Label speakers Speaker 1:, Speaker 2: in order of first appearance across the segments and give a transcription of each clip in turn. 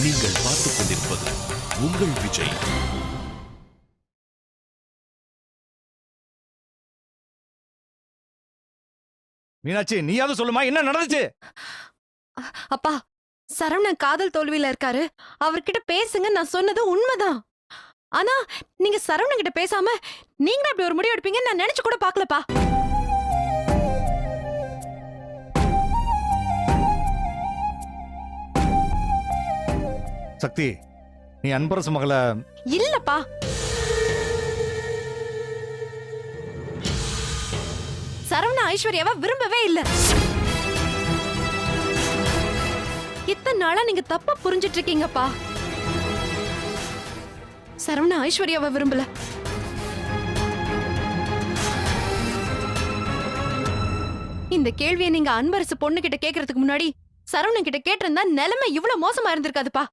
Speaker 1: நீங்கள் பார்த்துக் கொண்டிருப்பது உங்கள் விஜய்.
Speaker 2: மீனாட்சி, நீயாவது சொல்லுமா, என்ன நடந்துச்சு?
Speaker 3: அப்பா, சரவணன் காதல் தோல்வியில இருக்காரு. அவர்கிட்ட பேசுங்க, நான் சொன்னது உண்மைதான். ஆனா நீங்க சரவணன் கிட்ட பேசாம நீங்க அப்படி ஒரு முடிவு எடுப்பீங்கன்னு நான் நினைச்சு கூட பாக்கலப்பா.
Speaker 2: சக்தி, நீ அன்பரசு மகள
Speaker 3: இல்லப்பா. சரவண ஐஸ்வர்யாவை விரும்பவே இல்ல. இத்தனை நாளா நீங்க தப்பா புரிஞ்சிட்டு இருக்கீங்கப்பா. சரவண ஐஸ்வர்யாவை விரும்பல. இந்த கேள்வியை நீங்க அன்பரசு பொண்ணு கிட்ட கேக்குறதுக்கு முன்னாடி சரவணன் கிட்ட கேட்டிருந்தா நிலைமை இவ்வளவு மோசமா இருந்திருக்காதுப்பா.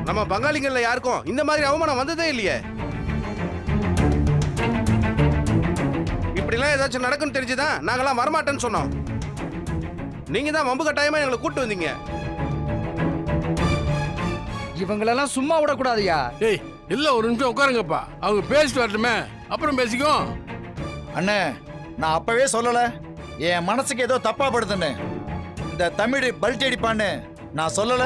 Speaker 4: நம்ம பங்காளிகள்ல யாருக்கும் இந்த மாதிரி அவமானம் வந்ததே இல்லையே. இப்படிலாம் ஏதாச்சும் நடக்குன்னு தெரிஞ்சுதான் நாங்கெல்லாம் வரமாட்டேன்னு சொன்னோம். நீங்க தான் வம்பு கட்டாயமா எங்களை கூட்டு வந்தீங்க.
Speaker 5: இவங்களெல்லாம் சும்மா விடக்கூடாதுயா.
Speaker 6: ஏய், இல்ல ஒரு நிமிஷம் உட்காருங்கப்பா, அவங்க பேசிட்டு வரட்டுமே, அப்புறம் பேசிக்கோ.
Speaker 7: அண்ணே, நான் அப்பவே சொல்லல என் மனசுக்கு ஏதோ தப்பா படுதுன்னு. இந்த தமிழ் பல்ட்டி அடிப்பான்னு நான் சொல்லல.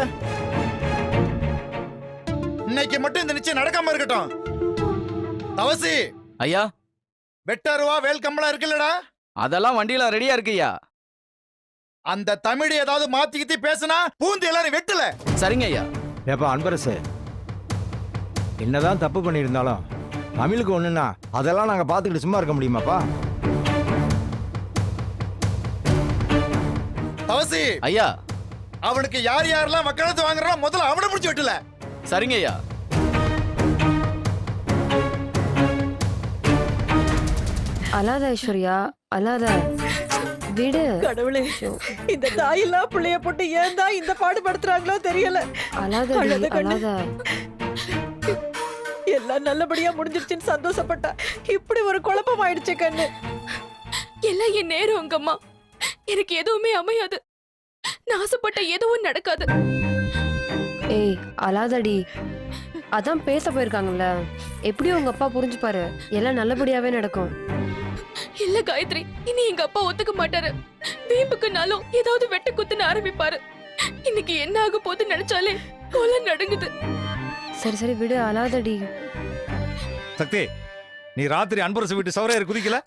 Speaker 7: இன்னைக்கு மட்டும் இந்த நிச்சயம் நடக்காம இருக்கட்டும். தவசி
Speaker 5: ஐயா,
Speaker 7: வெட்டருவா வேல் கம்பளம் இருக்குல்லடா,
Speaker 5: அதெல்லாம் வண்டியில ரெடியா இருக்குய்யா.
Speaker 7: அந்த தமிழ் ஏதாவது மாத்தி கித்தி பேசினா பூந்து எல்லாரும் வெட்டல.
Speaker 5: சரிங்க ஐயா.
Speaker 2: ஏப்பா அன்பரசு, என்னதான் தப்பு பண்ணியிருந்தாலும் தமிழுக்கு ஒண்ணுன்னா அதெல்லாம் நாங்க பாத்துக்கிட்டு சும்மா இருக்க முடியுமாப்பா?
Speaker 7: தவசி
Speaker 5: ஐயா.
Speaker 7: அவனுக்கு யார் யாரெல்லாம் வக்காலத்து வாங்குறா முதல்ல அவனை பிடிச்சி வெட்டல.
Speaker 5: சரிங்க ஐயா.
Speaker 8: அழாத ஐஸ்வர்யா, அழாத, விடு.
Speaker 9: கடவுளே, இந்த தாயெல்லாம் பிள்ளைய போட்டு ஏன் தான் இந்த பாடுபடுத்துறாங்களோ தெரியல.
Speaker 8: அழாத, அழாத.
Speaker 9: எல்லாம் நல்லபடியா முடிஞ்சிருச்சுன்னு சந்தோஷப்பட்டா இப்படி ஒரு குழப்பம் ஆயிடுச்சு கண்ணு.
Speaker 3: எல்லாம் என் நேரம் அங்கம்மா. எனக்கு எதுவுமே அமையாது. நான் ஆசைப்பட்ட எதுவும் நடக்காது.
Speaker 8: ஏய், அழாதடி. அதான் பேச போயிருக்காங்கல்ல, எப்படியும் உங்க அப்பா புரிஞ்சுப்பாரு. எல்லாம் நல்லபடியாவே நடக்கும்.
Speaker 3: இல்ல காயத்ரி, இனி எங்க அப்பா ஒத்துக்க மாட்டாரு. வீம்புக்குனாலும் ஏதாவது வெட்டு குத்துன்னு ஆரம்பிப்பாரு. இன்னைக்கு என்ன ஆக போகுது நினைச்சாலே கொலை நடுங்குது.
Speaker 8: சரி சரி விடு, அழாதடி.
Speaker 2: சக்தி, நீ ராத்திரி அன்பரசு வீட்டு சவரையர் குதிக்கல?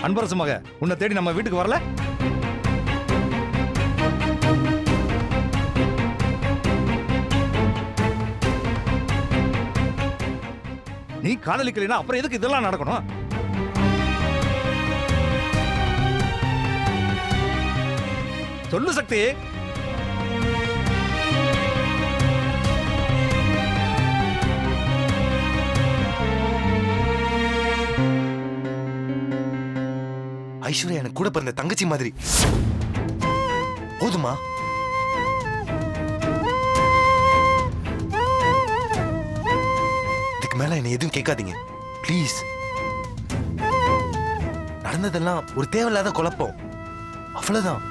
Speaker 2: அன்பரசு மக உன்னை தேடி நம்ம வீட்டுக்கு வரல? நீ காதலிக்கலைன்னா அப்புறம் எதுக்கு இதெல்லாம் நடக்கணும்? சொல்லு சக்தி.
Speaker 4: ஐஸ்வர்யா எனக்கு கூட பிறந்த தங்கச்சி மாதிரி. போதுமா? இதுக்கு மேல என்ன எதுவும் கேட்காதீங்க ப்ளீஸ். நடந்ததெல்லாம் ஒரு தேவையில்லாத குழப்பம், அவ்வளவுதான்.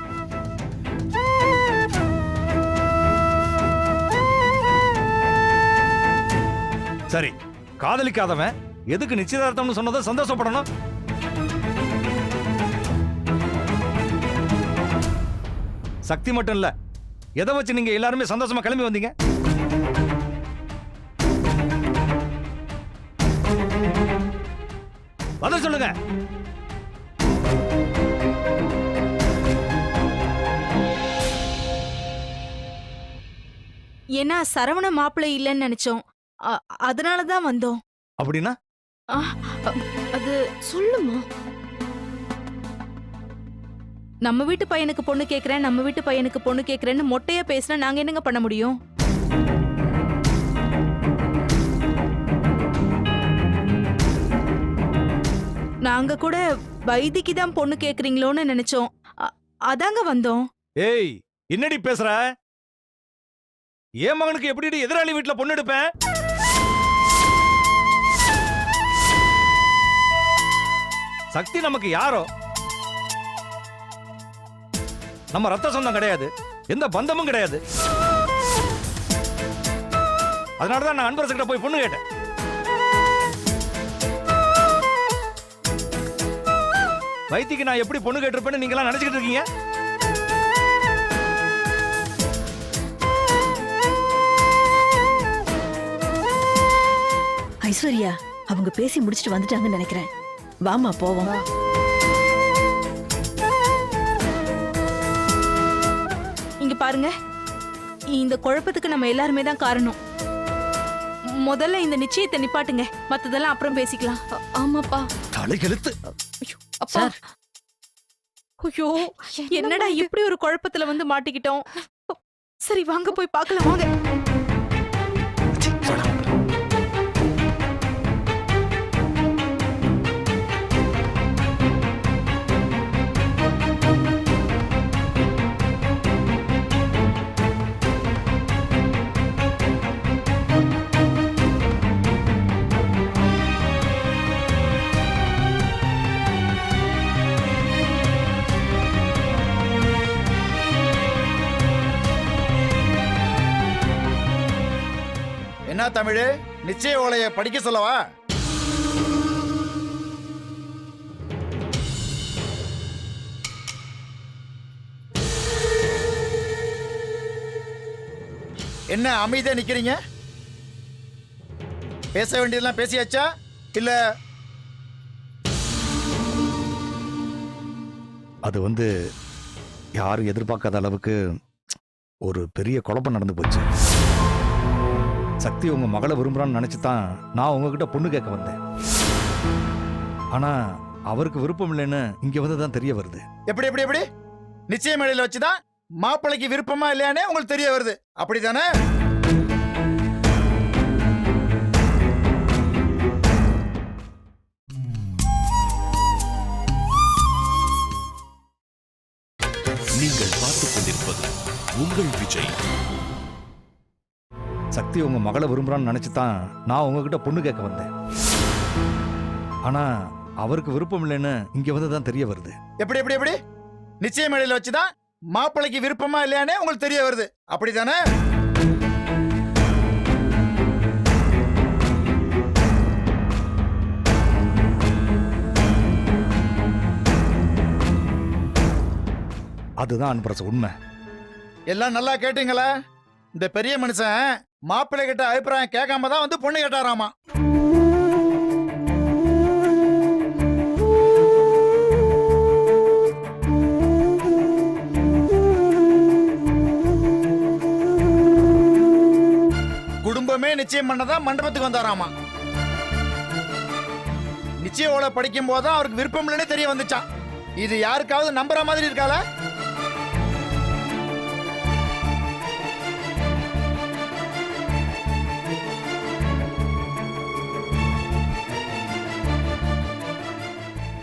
Speaker 2: சரி, காதலிக்காதவன் எதுக்கு நிச்சயதார்த்தம்னு சொன்னதை சந்தோஷப்படணும்? சக்தி மட்டும் இல்ல, எதை வச்சு நீங்க எல்லாருமே சந்தோஷமா கிளம்பி வந்தீங்க? பதில் சொல்லுங்க.
Speaker 9: ஏன்னா சரவண மாப்பிள்ளை இல்லைன்னு நினைச்சோம், அதனாலதான் வந்தோம்.
Speaker 2: அப்படின்னா
Speaker 9: அது சொல்லுமா? நம்ம வீட்டு பையனுக்கு பொண்ணு கேக்குறேன், நம்ம வீட்டு பையனுக்கு பொண்ணு கேக்குறேன்னு மொட்டையா பேசினா நாங்க என்னங்க பண்ண முடியும்? நாங்க கூட வைத்திக்கு தான் பொண்ணு கேக்குறீங்களோன்னு நினைச்சோம், அதாங்க வந்தோம்.
Speaker 2: ஏய், என்னடி பேசுற? என் மகனுக்கு எப்படி எதிராளி வீட்டுல பொண்ணு எடுப்பேன்? சக்தி நமக்கு யாரோ? நம்ம ரத்த சொந்தம் கிடையாது, எந்த பந்தமும் கிடையாது. அதனாலதான் நான் அன்பரசு கிட்ட போய் பொண்ணு கேட்டேன். வைத்திக்கு நான் எப்படி பொண்ணு கேட்டிருப்பேன்னு நீங்க எல்லாம் நினைச்சுக்கிட்டு இருக்கீங்க?
Speaker 10: ஐஸ்வர்யா அவங்க பேசி முடிச்சிட்டு வந்துட்டாங்கன்னு நினைக்கிறேன். வாமா போவோம்.
Speaker 9: இங்க பாருங்க, இந்த குழப்பத்துக்கு நம்ம எல்லாருமே தான் காரணம். முதல்ல இந்த நிச்சயத்தை நிப்பாட்டுங்க, மத்ததெல்லாம் அப்புறம் பேசிக்கலாம்.
Speaker 3: ஆமாப்பா.
Speaker 2: தலையெழுத்து.
Speaker 3: அப்பா.
Speaker 9: ஐயோ, என்னடா இப்படி ஒரு குழப்பத்துல வந்து மாட்டிக்கிட்டோம். சரி வாங்க போய் பார்க்கலாம் வாங்க.
Speaker 7: என்ன தமிழ், நிச்சய ஓலைய படிக்க சொல்லவா? என்ன அமைதியா நிக்கிறீங்க? பேச வேண்டியதெல்லாம் பேசியாச்சா இல்ல?
Speaker 2: அது வந்து யாரும் எதிர்பார்க்காத அளவுக்கு ஒரு பெரிய குழப்பம் நடந்து போச்சு. சக்தி உங்க மகளை விரும்புறான்னு நினைச்சு தான் நான் உங்ககிட்ட பொண்ணு கேட்க வந்தேன். ஆனா அவருக்கு விருப்பம் இல்லைன்னு இங்க வந்து தான் தெரிய வருது.
Speaker 7: எப்படி எப்படி எப்படி? நிச்சய மேடையில வச்சுதான் மாப்பிள்ளைக்கு விருப்பமா இல்லையானே உங்களுக்கு தெரிய வருது, அப்படித்தானே?
Speaker 1: நீங்கள் பார்த்துக் கொண்டிருப்பது உங்கள் விஜய்.
Speaker 2: சக்தி உங்க மகளை விரும்புறான்னு நினைச்சு தான் நான் உங்ககிட்ட பொண்ணு கேட்க வந்தேன். ஆனா அவருக்கு விருப்பம் இல்லைன்னு இங்க வந்து தான் தெரிய வருது.
Speaker 7: எப்படி எப்படி எப்படி? நிச்சய மேடையில வச்சுதான் மாப்பிள்ளைக்கு விருப்பமா இல்லையானே உங்களுக்கு தெரிய வருது, அப்படித்தானே?
Speaker 2: அதுதான் அன்பரசு உண்மை.
Speaker 7: எல்லாம் நல்லா கேட்டீங்களா? இந்த பெரிய மனுஷன் மாப்பிள்ளை கிட்ட அபிப்பிராயம் கேட்காம தான் வந்து பொண்ணு கேட்டாராமா. குடும்பமே நிச்சயம் பண்ணதான் மண்டபத்துக்கு வந்தாராமா. நிச்சய ஓலை படிக்கும் போதுதான் அவருக்கு விருப்பம் இல்லைன்னு தெரிய வந்துச்சான். இது யாருக்காவது நம்புற மாதிரி இருக்கால?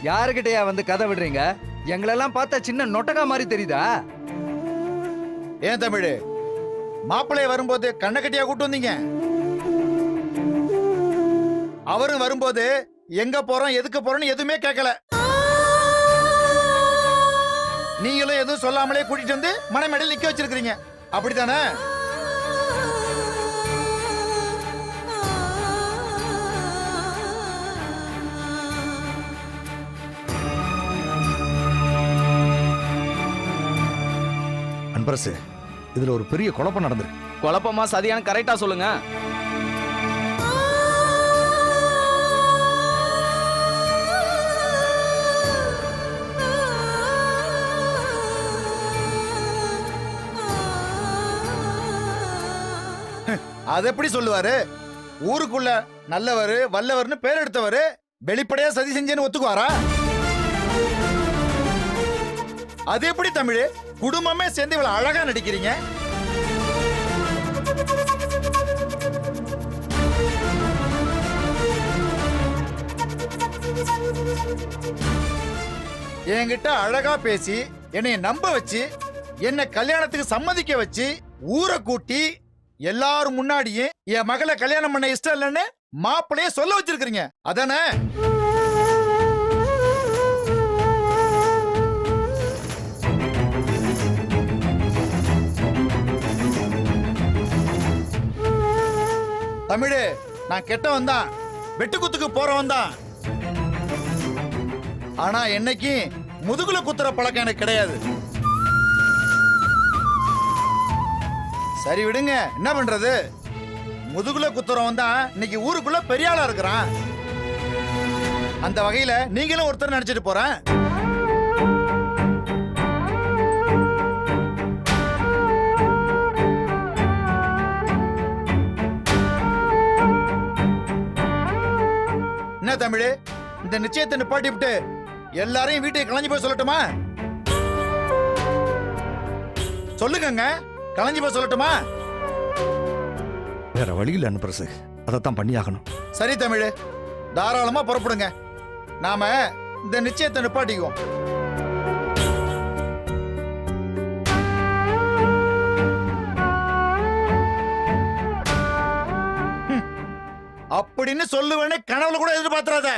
Speaker 5: யாருக்கிட்டயா வந்து கதை விடுறீங்க? எங்களெல்லாம் பார்த்தா சின்ன நொட்டகா மாதிரி தெரியுதா?
Speaker 7: ஏன் தமிழ், மாப்பிள்ளை வரும்போது கண்ணை கட்டியா கூட்டு வந்தீங்க? அவரும் வரும்போது எங்க போறோம் எதுக்கு போறோம்னு எதுவுமே கேட்கல. நீங்களும் எதுவும் சொல்லாமலே கூட்டிட்டு வந்து மனைமேடையில் நிக்க வச்சிருக்கீங்க, அப்படித்தானே?
Speaker 2: அன்பரசு, இதுல ஒரு பெரிய குழப்பம் நடந்திருக்கு.
Speaker 5: குழப்பமா சதியான கரெக்டா சொல்லுங்க.
Speaker 7: அது எப்படி சொல்லுவாரு? ஊருக்குள்ள நல்லவரு வல்லவர்னு பேர் எடுத்தவரு வெளிப்படையா சதி செஞ்சேன்னு ஒத்துக்குவாரா? அது எப்படி தமிழ், குடும்பமே சேர்ந்து இவ்வளவு அழகா நடிக்கிறீங்க? என்கிட்ட அழகா பேசி என்னை நம்ப வச்சு என்ன கல்யாணத்துக்கு சம்மதிக்க வச்சு ஊரை கூட்டி எல்லாரும் முன்னாடியே என் மகளை கல்யாணம் பண்ண இஷ்டம் இல்லைன்னு மாப்பிள்ளைய சொல்ல வச்சிருக்கீங்க, அதானே? தமிழு, நான் கெட்டவன் தான், வெட்டுக்குத்துக்கு போறவன் தான். ஆனா என்னைக்கு முதுகுல குத்துற பழக்கம் எனக்கு கிடையாது. சரி விடுங்க, என்ன பண்றது? முதுகுல குத்துறவன் தான் இன்னைக்கு ஊருக்குள்ள பெரிய ஆளா இருக்கிறான். அந்த வகையில நீங்களும் ஒருத்தர் நினைச்சிட்டு போறேன். என்ன தமிழ், இந்த நிச்சயத்தை நிப்பாட்டி விட்டு எல்லாரையும் வீட்டுக்கு கலைஞ்சு போய் சொல்லட்டுமா? சொல்லுங்க, கலைஞ்சு போய் சொல்லட்டுமா?
Speaker 2: வேற வழி இல்லை அன்பரசு, அதைத்தான் பண்ணியாகணும்.
Speaker 7: சரி தமிழ், தாராளமா புறப்படுங்க. நாம இந்த நிச்சயத்தை நிப்பாட்டிக்குவோம். அப்படின்னு சொல்லுவேன்னு கனவுல கூட எதிர்பார்த்தாத.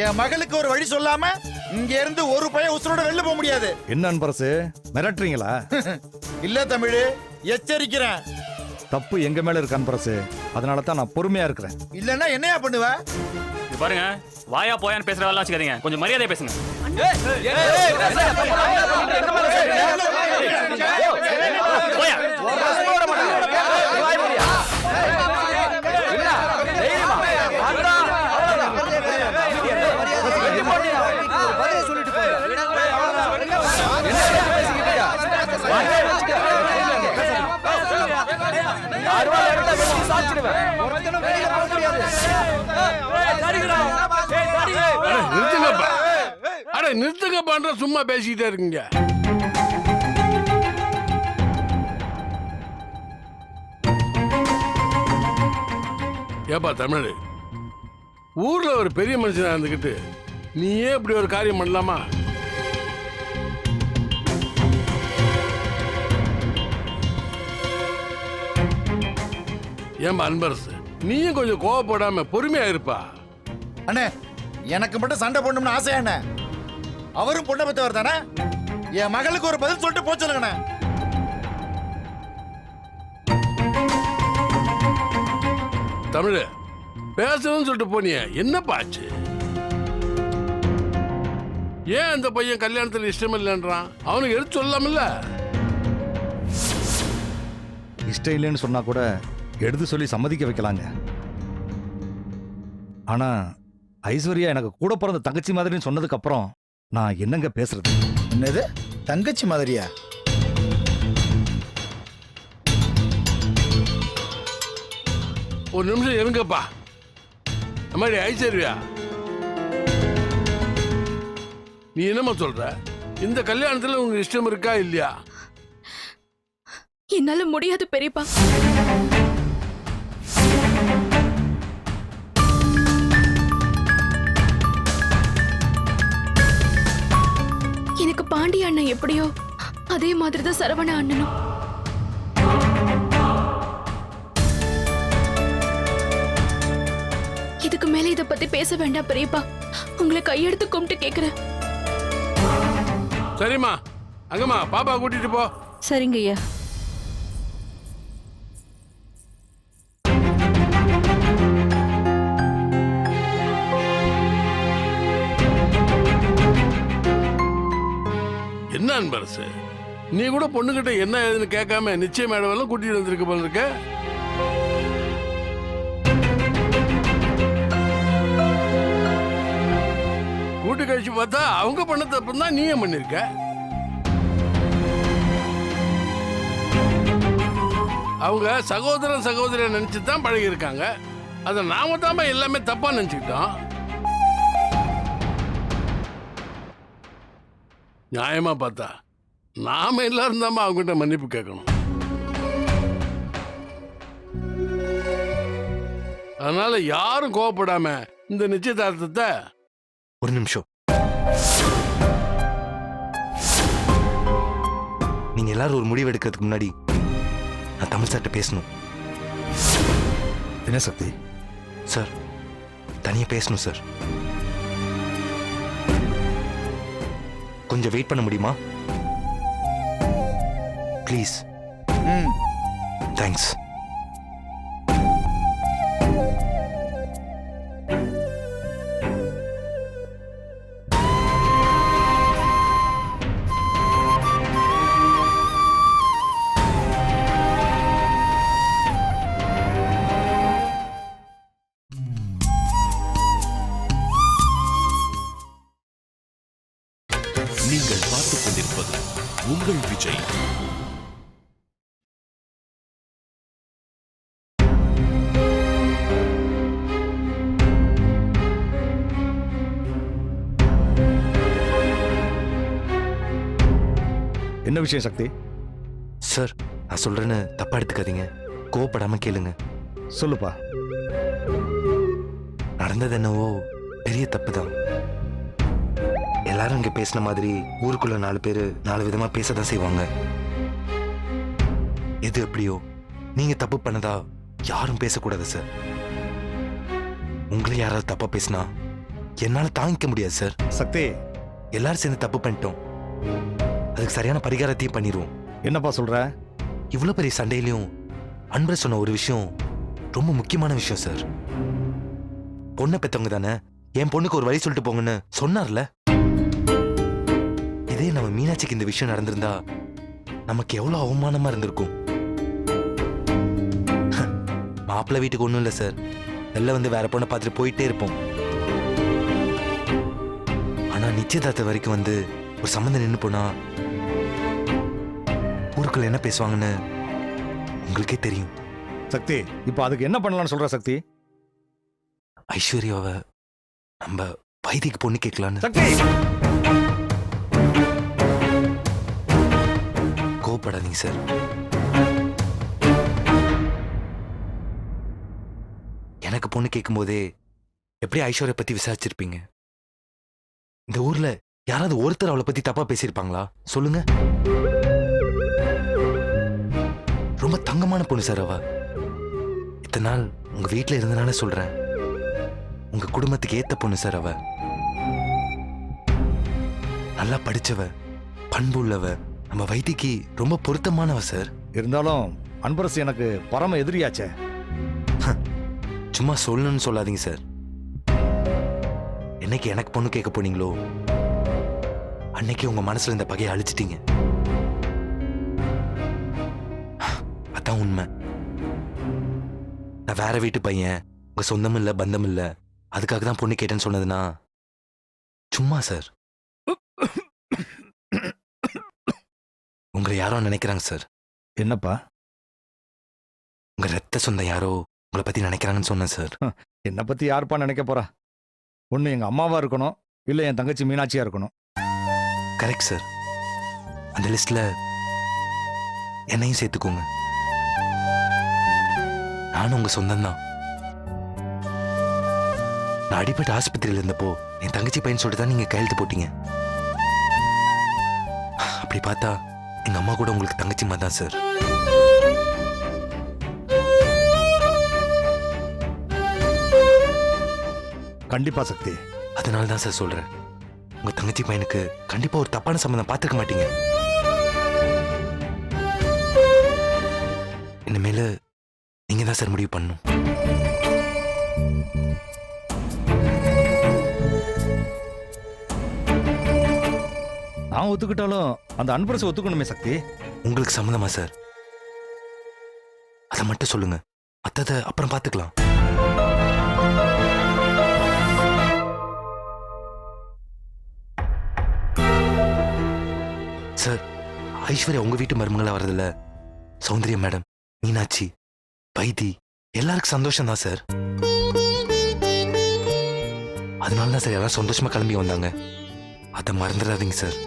Speaker 7: என் மகளுக்கு ஒரு வழி சொல்லாம இங்க இருந்து ஒரு பையன் உசுரோட வெளில போக முடியாது.
Speaker 2: என்ன அன்பரசு, மிரட்டுறீங்களா?
Speaker 7: இல்ல தமிழ், எச்சரிக்கிறேன்.
Speaker 2: தப்பு எங்க மேல இருக்கு அன்பரசு, அதனால தான் நான் பொறுமையா இருக்கிறேன்.
Speaker 7: இல்லன்னா என்னையா பண்ணுவ?
Speaker 11: பாருங்க, வாயா போயான்னு பேசுற வேலை வச்சுக்காதீங்க, கொஞ்சம் மரியாதை பேசுங்க.
Speaker 6: நிறுத்துங்கப்பா, அட நிறுத்துங்கப்பான்ற சும்மா பேசிக்கிட்டே இருக்குங்க. ஏப்பா தமிழ், ஊர்ல ஒரு பெரிய மனுஷனா இருந்துகிட்டு நீயே இப்படி ஒரு காரியம் பண்ணலாமா? ஏன்பா அன்பரசு, நீயும் கொஞ்சம் கோவப்படாம பொறுமையா இருப்பா.
Speaker 7: அண்ணே, எனக்கு மட்டும் சண்டை போடணும்னு ஆசையா என்ன? அவரும் பொண்ணை பத்தவர் தானே? என் மகளுக்கு ஒரு பதில் சொல்லிட்டு போச்சுலங்கண்ணே.
Speaker 6: தமிழ், பேசணும்னு சொல்லிட்டு போனியே, என்னப்பா ஆச்சு? ஏன் அந்த பையன் கல்யாணத்துல இஷ்டம் இல்லைன்றான்? அவனுக்கு எடுத்து சொல்லலாம்ல?
Speaker 2: இஷ்டம் இல்லைன்னு சொன்னா கூட எடுத்து சொல்லி சம்மதிக்க வைக்கலாங்க. ஆனா ஐஸ்வர்யா எனக்கு கூட பிறந்த தங்கச்சி மாதிரின்னு சொன்னதுக்கு அப்புறம் நான் என்னங்க பேசுறது?
Speaker 7: என்னது தங்கச்சி மாதிரியா?
Speaker 6: ஒரு நிமிஷம் இருங்கப்பா. இந்த மாதிரி ஐஸ்வர்யா, நீ என்னம்மா சொல்ற? இந்த கல்யாணத்துல உங்களுக்கு இஷ்டம் இருக்கா இல்லையா?
Speaker 9: என்னால முடியாது பெரியப்பா. எனக்கு பாண்டிய அண்ணன் எப்படியோ அதே மாதிரிதான் சரவண அண்ணனும். இதுக்கு மேல இத பத்தி பேச வேண்டாம் பெரியப்பா. உங்களை கையெடுத்து கும்பிட்டு கேக்குறேன்.
Speaker 6: சரிம்மா, அங்கம்மா பாப்பா கூட்டிட்டு போ.
Speaker 10: சரிங்க ஐயா.
Speaker 6: என்ன அன்பரசு, நீ கூட பொண்ணுகிட்ட என்ன ஏதுன்னு கேட்காம நிச்சயம் மேடவெல்லாம் கூட்டிட்டு வந்திருக்க போல இருக்க. கூட்டு கழிச்சு பார்த்தா அவங்க பண்ண தப்பு தான் நீயும் பண்ணிருக்க. அவங்க சகோதரன் சகோதரியை நினைச்சு தான் பழகி இருக்காங்க. அதை நாம தான் எல்லாமே தப்பா நினைச்சுக்கிட்டோம். நியாயமா பார்த்தா நாம எல்லாரும் தான் அவங்ககிட்ட மன்னிப்பு கேட்கணும். அதனால யாரும் கோவப்படாம இந்த நிச்சயதார்த்தத்தை.
Speaker 12: ஒரு நிமிஷம், நீங்க எல்லாரும் ஒரு முடிவு எடுக்கிறதுக்கு முன்னாடி நான் தமிழ் சார்ட்ட பேசணும்.
Speaker 2: என்ன சக்தி?
Speaker 12: சார், தனியா பேசணும் சார். கொஞ்சம் வெயிட் பண்ண முடியுமா? ப்ளீஸ். தேங்க்ஸ்.
Speaker 1: நீங்கள் பார்த்துக் கொண்டிருப்பது உங்கள் விஜய்.
Speaker 2: என்ன விஷயம் சக்தி?
Speaker 12: சார், நான் சொல்றேன்னு தப்பா எடுத்துக்காதீங்க. கோவப்படாம கேளுங்க.
Speaker 2: சொல்லுப்பா.
Speaker 12: நடந்தது என்னவோ பெரிய தப்பு தான். எல்லாரும் இங்க பேசின மாதிரி ஊருக்குள்ள 4 பேரு 4 விதமா பேசதான் செய்வாங்க. எது எப்படியோ நீங்க தப்பு பண்ணதா யாரும் பேசக்கூடாது சார். உங்களை யாராவது தப்பா பேசினா என்னால தாங்கிக்க முடியாது சார்.
Speaker 2: சக்தி,
Speaker 12: எல்லாரும் சேர்ந்து தப்பு பண்ணிட்டோம். அதுக்கு சரியான பரிகாரத்தையும் பண்ணிடுவோம்.
Speaker 2: என்னப்பா சொல்ற?
Speaker 12: இவ்வளவு பெரிய சண்டையிலையும் அன்பர் சொன்ன ஒரு விஷயம் ரொம்ப முக்கியமான விஷயம் சார். பொண்ணை பெத்தவங்க தானே, என் பொண்ணுக்கு ஒரு வழி சொல்லிட்டு போங்கன்னு சொன்னார்ல. இதே நம்ம மீனாட்சிக்கு இந்த விஷயம் நடந்திருந்தா நமக்கு எவ்வளவு அவமானமா இருந்திருக்கும். மாப்பிள்ளை வீட்டுக்கு ஒண்ணும் இல்ல சார், வெளில வந்து வேற பொண்ணை பார்த்துட்டு போயிட்டே இருப்போம். ஆனா நிச்சயதார்த்த வரைக்கும் வந்து ஒரு சம்மந்தம் நின்று போனா ஊருக்குள்ள என்ன பேசுவாங்கன்னு உங்களுக்கே தெரியும்.
Speaker 2: சக்தி, இப்போ அதுக்கு என்ன பண்ணலாம்னு சொல்ற சக்தி?
Speaker 12: ஐஸ்வர்யாவை நம்ம வைத்திக்கு பொண்ணு கேட்கலான்னு.
Speaker 2: சக்தி,
Speaker 12: கோவப்படாதீங்க சார். எனக்கு பொண்ணு கேட்கும் போதே எப்படி ஐஸ்வர்யா பத்தி விசாரிச்சிருப்பீங்க? இந்த ஊர்ல யாராவது ஒருத்தர் அவளை பத்தி தப்பா பேசியிருப்பாங்களா சொல்லுங்க? ரொம்ப தங்கமான பொண்ணு சார் அவ. இத்தனை நாள் உங்க வீட்டுல இருந்தனால சொல்றேன், உங்க குடும்பத்துக்கு ஏத்த பொண்ணு சார் அவ. நல்லா படிச்சவ, பண்பு உள்ளவ, நம்ம வைத்திக்கு ரொம்ப பொருத்தமானவ சார்.
Speaker 2: இருந்தாலும் அன்பரசு எனக்கு பரம எதிரியாச்சே.
Speaker 12: சும்மா சொல்லணும்னு சொல்லாதீங்க சார். என்னைக்கு எனக்கு பொண்ணு கேட்க போனீங்களோ அன்னைக்கு உங்க மனசுல இந்த பகையை அழிச்சிட்டீங்க. அதான் உண்மை. நான் வேற வீட்டு பையன், உங்க சொந்தமும் இல்ல பந்தமும் இல்ல, அதுக்காக தான் பொண்ணு கேட்டேன்னு சொன்னதுன்னா சும்மா சார். உங்களை யாரோ நினைக்கிறாங்க சார்.
Speaker 2: என்னப்பா?
Speaker 12: உங்க ரத்த சொந்தம் யாரோ உங்களை பத்தி நினைக்கிறாங்கன்னு சொன்னேன் சார்.
Speaker 2: என்னை பத்தி யாருப்பா நினைக்க போறா? ஒண்ணு எங்க அம்மாவா இருக்கணும், இல்ல என் தங்கச்சி மீனாட்சியா இருக்கணும்.
Speaker 12: Correct sir. அந்த லிஸ்ட்ல என்னையும் சேர்த்துக்கோங்க. நானும் உங்க சொந்தம் தான். நான் அடிபட்டு ஆஸ்பத்திரியில் இருந்தப்போ என் தங்கச்சி பையன் சொல்லிட்டு தான் நீங்க கையெழுத்து போட்டீங்க. அப்படி பார்த்தா எங்க அம்மா கூட உங்களுக்கு தங்கச்சி மாதிரி தான் சார்.
Speaker 2: கண்டிப்பா சக்தி.
Speaker 12: அதனால தான் சார் சொல்றேன், உங்க தங்கச்சி பையனுக்கு கண்டிப்பா ஒரு தப்பான சம்பந்தம் பார்த்துக்க மாட்டீங்க. இனிமேல நீங்க தான் சார் முடிவு பண்ணணும்.
Speaker 2: நான் ஒத்துக்கிட்டாலும் அந்த அன்பரசு ஒத்துக்கணுமே சக்தி.
Speaker 12: உங்களுக்கு சம்மதமா சார்? அதை மட்டும் சொல்லுங்க, மத்தத அப்புறம் பார்த்துக்கலாம். சார், ஐஸ்வர்யா உங்க வீட்டு மருமகளா வர்றதில்ல. சௌந்தர்யா மேடம், மீனாட்சி, வைத்தி எல்லாருக்கும் சந்தோஷம் தான் சார். அதனால தான் சார் எல்லாரும் சந்தோஷமா கிளம்பி வந்தாங்க. அதை மறந்துடாதீங்க சார்.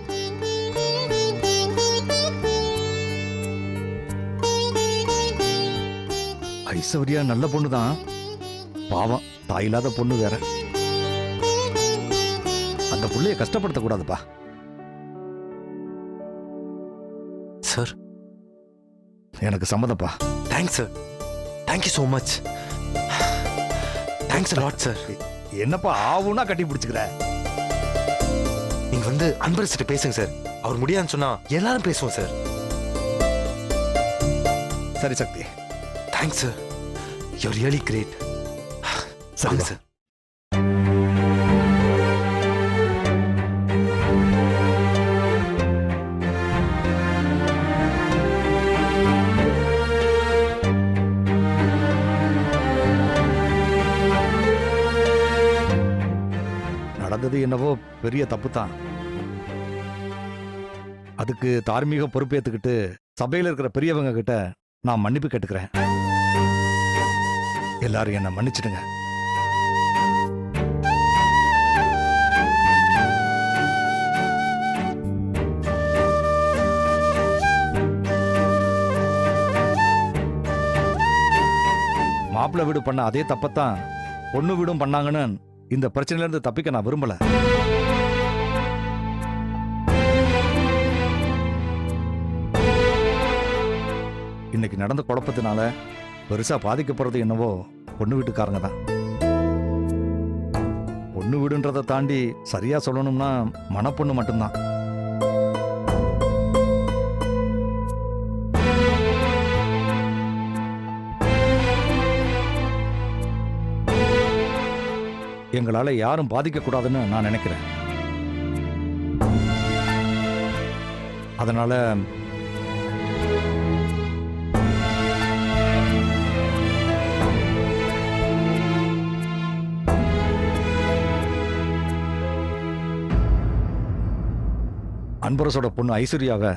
Speaker 2: ஐஸ்வர்யா நல்ல பொண்ணு தான், பாவம் தாயில்லாத பொண்ணு வேற. அந்த புள்ளைய கஷ்டப்படுத்த கூடாதுப்பா.
Speaker 12: சார்,
Speaker 2: எனக்கு சம்மதப்பா.
Speaker 12: Thanks sir. Thank you so much. Thanks lot sir.
Speaker 2: என்னப்பா ஆவுன்னா கட்டி பிடிச்சுக்கிற?
Speaker 12: நீங்க வந்து அன்பரசிட்ட பேசுங்க சார். அவர் முடியாதுன்னு சொன்னா எல்லாரும் பேசுவோம் சார்.
Speaker 2: சரி Sakthi,
Speaker 12: thanks sir. You really great.
Speaker 2: சரி
Speaker 12: சார்.
Speaker 2: நடந்தது என்னவோ பெரிய தப்பு தான். அதுக்கு தார்மீக பொறுப்பேற்றுக்கிட்டு சபையில் இருக்கிற பெரியவங்க கிட்ட நான் மன்னிப்பு கேட்டுக்கிறேன். எல்லாரும் என்னை மன்னிச்சிடுங்க. மாப்பிள்ளை வீடு பண்ண அதே தப்பத்தான் பொண்ணு வீடும் பண்ணாங்கன்னு இந்த பிரச்சனையில இருந்து தப்பிக்க நான் விரும்பல. இன்னைக்கு நடந்த குழப்பத்தினால பெருசா பாதிக்கப்படுறது என்னவோ பொண்ணு வீட்டுக்காரங்க தான். பொண்ணு வீடுன்றதை தாண்டி சரியா சொல்லணும்னா மணப்பொண்ணு மட்டும்தான். எங்களால யாரும் பாதிக்க கூடாதுன்னு நான் நினைக்கிறேன். அதனால அன்பரசோட பொண்ணு ஐஸ்வர்யாவை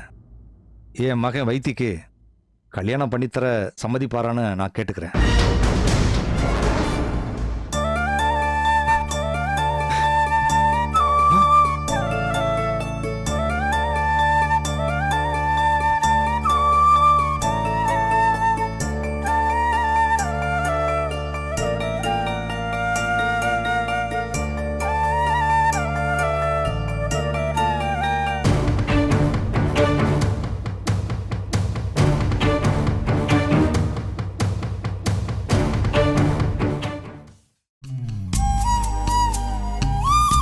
Speaker 2: என் மகன் வைத்திக்கு கல்யாணம் பண்ணித்தர சம்மதிப்பாரான்னு நான் கேட்டுக்கிறேன்.